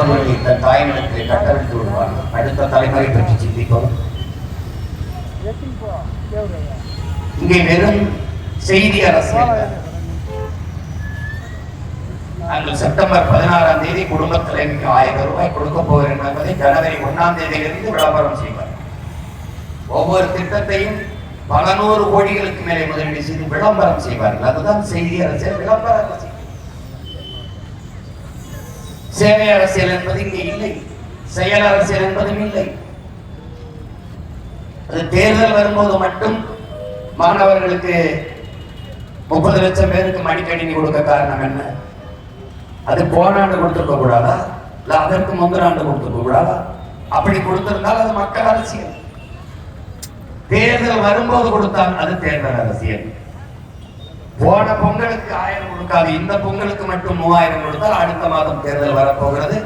ஒருவரை தன் தாயினத்தை கட்டவிழ்த்து விடுவார். அடுத்த தலைமுறை பற்றி சிந்திப்போம். இங்கே வெறும் செய்தி அரசியல். நாங்கள் செப்டம்பர் 16ஆம் தேதி குடும்ப தலைவிக்கு 1000 ரூபாய் கொடுக்க போகிறேன் என்பதை ஜனவரி 1ஆம் தேதியிலிருந்து விளம்பரம் செய்வார். ஒவ்வொரு திட்டத்தையும் பல நூறு கோடிகளுக்கு மேலே முதலீடு செய்து விளம்பரம் செய்வார்கள். அதுதான் செய்தி அரசியல், விளம்பர அரசியல். சேவை அரசியல் என்பது இங்கே இல்லை, செயல் அரசியல் என்பதும் இல்லை. அது தேர்தல் வரும்போது மட்டும் மாணவர்களுக்கு 30 லட்சம் பேருக்கு மடிக்கணினி கொடுக்க காரணம் என்ன? அது போன ஆண்டு கொடுத்திருக்க கூடாதா? இல்ல அதற்கு முந்தின ஆண்டு கொடுத்திருக்க கூடாதா? அப்படி கொடுத்திருந்தால் அது மக்கள் அரசியல். தேர்தல் வரும்போது கொடுத்தால் அது தேர்தல் அரசியல். போன பொங்கலுக்கு 1000 கொடுக்காது, இந்த பொங்கலுக்கு மட்டும் 3000 கொடுத்தால் அடுத்த மாதம் தேர்தல் வரப்போகிறது.